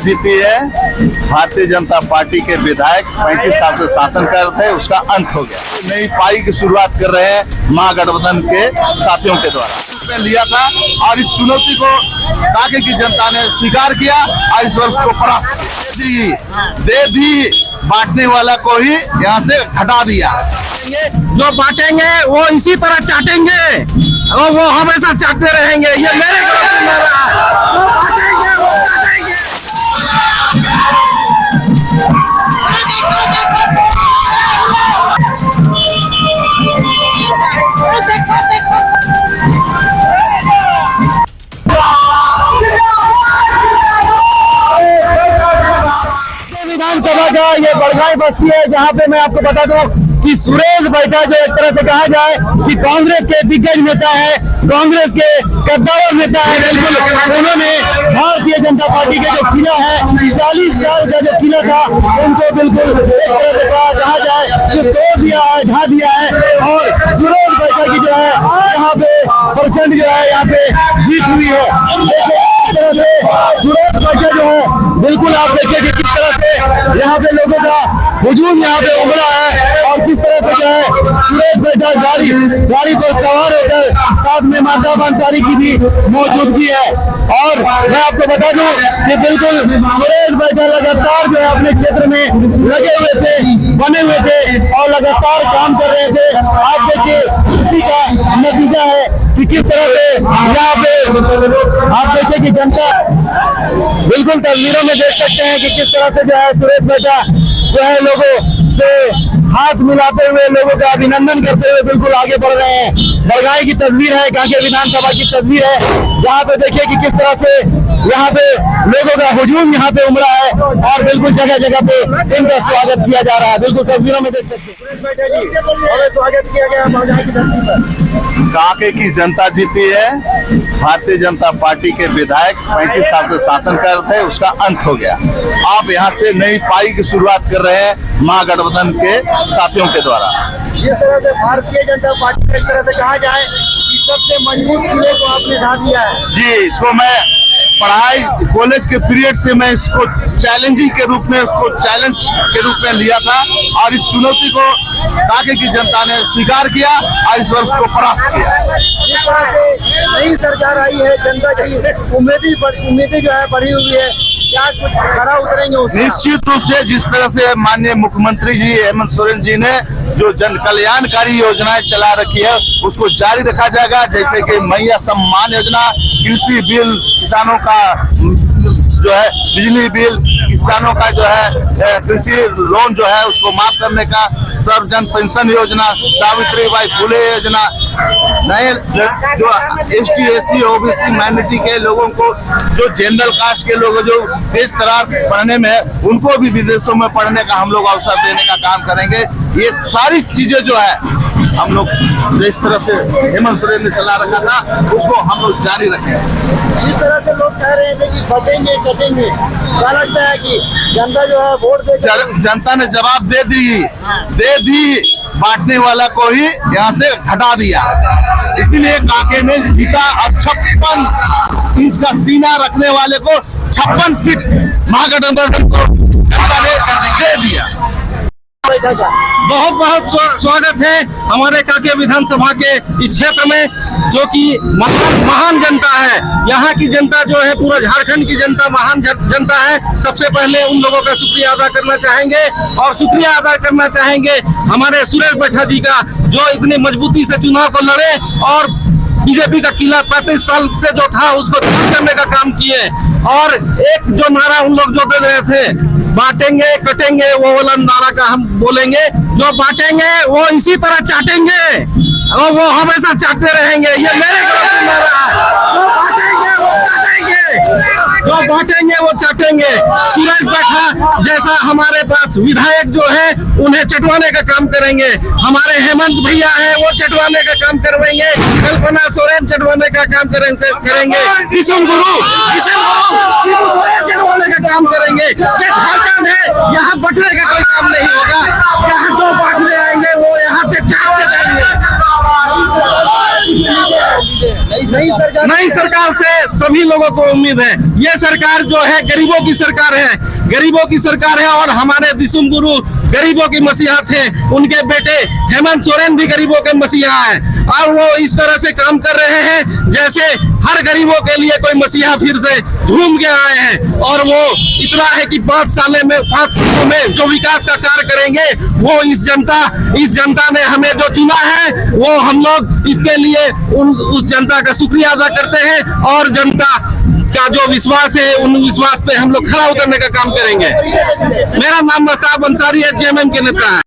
जीती है, भारतीय जनता पार्टी के विधायक 35 साल से शासन कर रहे थे, उसका अंत हो गया। नई पाई की शुरुआत कर रहे हैं महागठबंधन के साथियों के द्वारा उसमें लिया था और इस चुनौती को कांके की जनता ने स्वीकार किया और इस वर्ष को परास्त दे दी। बांटने वाला को ही यहाँ से हटा दिया। जो बांटेंगे वो इसी तरह चाटेंगे और वो हमेशा चाटते रहेंगे। ये मेरे जो बांटेंगे वो चाटेंगे। विधानसभा का ये बड़गाई बस्ती है, जहाँ पे मैं आपको बता दूं कि सुरेश बैठा जो एक तरह से कहा जाए कि कांग्रेस के दिग्गज नेता है, कांग्रेस के कद्दावर नेता है। बिल्कुल उन्होंने भारतीय जनता पार्टी के जो किला है, 40 साल का जो किला था, उनको बिल्कुल एक तरह से कहा जाए कि तोड़ दिया है, ढा दिया है। और सुरेश बैठा की जो है यहाँ पे प्रचंड जो है यहाँ पे जीत हुई है। सुरेश बैठा जो है बिल्कुल आप देखिए कि किस तरह से यहाँ पे लोगों का हुजूम यहाँ पे उमड़ा है और किस तरह से जो है सुरेश बैठा गाड़ी पर सवार होकर साथ में माता अंसारी की भी मौजूदगी है। और मैं आपको बता दूं कि बिल्कुल सुरेश बैठा लगातार जो है अपने क्षेत्र में लगे हुए थे, बने हुए थे और लगातार काम कर रहे थे। आप देखिए इसी का नतीजा है कि किस तरह से यहाँ पे आप देखिए कि जनता बिल्कुल तस्वीरों में देख सकते हैं कि किस तरह से जो है सुरेश बैठा जो है लोगों से हाथ मिलाते हुए, लोगों का अभिनंदन करते हुए बिल्कुल आगे बढ़ रहे हैं। बड़गाई की तस्वीर है, कांके विधानसभा की तस्वीर है, जहाँ पे देखिए कि किस तरह से यहाँ पे लोगों का हुजूम यहाँ पे उमड़ा है और बिल्कुल जगह जगह पे इनका स्वागत किया जा रहा है। बिल्कुल तस्वीरों में देख सकते हैं स्वागत किया गया बड़गाई की धरती पर। कांके की जनता जीती है, भारतीय जनता पार्टी के विधायक 35 साल से शासन कर रहे थे, उसका अंत हो गया। आप यहाँ से नई पाई की शुरुआत कर रहे हैं महागठबंधन के साथियों के द्वारा। जिस तरह से भारतीय जनता पार्टी एक तरह से कहा जाए कि सबसे मजबूत किले को आपने ढा दिया है। जी, इसको मैं पढ़ाई कॉलेज के पीरियड से मैं इसको चैलेंजिंग के रूप में, उसको चैलेंज के रूप में लिया था और इस चुनौती को कांके की जनता ने स्वीकार किया और इस वर्ष को परास्त किया। जिस तरह से नई सरकार आई है, जनता की उम्मीदें जो है बढ़ी हुई है, क्या कुछ खरा उतरेंगे? निश्चित रूप से जिस तरह से माननीय मुख्यमंत्री जी हेमंत सोरेन जी ने जो जन कल्याणकारी योजनाएं चला रखी है उसको जारी रखा जाएगा। जैसे कि मैया सम्मान योजना, कृषि बिल, किसानों का जो है बिजली बिल, किसानों का जो है कृषि लोन जो है उसको माफ करने का, सर्वजन पेंशन योजना, सावित्री बाई फुले योजना, नए जो ST SC OBC माइनॉरिटी के लोगों को, जो जनरल कास्ट के लोग जो देश तरार पढ़ने में है, उनको भी विदेशों में पढ़ने का हम लोग अवसर देने का काम करेंगे। ये सारी चीजें जो है हम लोग जिस तरह से हेमंत सोरेन ने चला रखा था उसको हम लोग जारी रखेंगे। जिस तरह से लोग कह रहे थे कि बटेंगे कटेंगे, क्या लगता है कि जनता जो है वोट दे जनता ने जवाब दे दी। बांटने वाला को ही यहाँ से हटा दिया। इसीलिए कांके ने जीता। अब 56 इंच का सीना रखने वाले को 56 सीट महागठबंधन को जनता ने दे दिया। बहुत बहुत स्वागत है हमारे कांके विधानसभा के इस क्षेत्र में, जो कि महान जनता है। यहाँ की जनता जो है, पूरा झारखंड की जनता महान जनता है। सबसे पहले उन लोगों का शुक्रिया अदा करना चाहेंगे और शुक्रिया अदा करना चाहेंगे हमारे सुरेश बैठा जी का, जो इतनी मजबूती से चुनाव को लड़े और बीजेपी का किला 35 साल से जो था उसको दूर करने का काम किए। और एक जो नारा उन लोग जो दे रहे थे, बांटेंगे कटेंगे, वो वाला नारा का हम बोलेंगे। जो बांटेंगे वो इसी तरह चाटेंगे और वो हमेशा चाटते रहेंगे। ये मेरे नारा है। जो बांटेंगे वो चाटेंगे। सुरेश बैठा जैसा हमारे पास विधायक जो है उन्हें चटवाने का काम करेंगे। हमारे हेमंत भैया है वो चटवाने का काम करवाएंगे। कल्पना सोरेन चटवाने का काम करेंगे। किशन गुरु चटवाने का काम करेंगे। झारखंड है, यहाँ बटने का कोई काम नहीं होगा। यहाँ जो बांटने आएंगे वो यहाँ से चाटते जाएंगे। नई नई सरकार से सभी लोगों को उम्मीद है। ये सरकार जो है गरीबों की सरकार है, गरीबों की सरकार है। और हमारे दिसुम गुरु गरीबों की मसीहा थे, उनके बेटे हेमंत सोरेन भी गरीबों के मसीहा है। और वो इस तरह से काम कर रहे हैं जैसे हर गरीबों के लिए कोई मसीहा फिर से घूम के आए हैं। और वो इतना है कि 5 सालों में जो विकास का कार्य करेंगे, वो इस जनता ने हमें जो चुना है, वो हम लोग इसके लिए उस जनता का शुक्रिया अदा करते हैं। और जनता का जो विश्वास है, उन विश्वास पे हम लोग खरा उतरने का काम करेंगे। मेरा नाम महताब अंसारी है, जेएमएम के नेता है।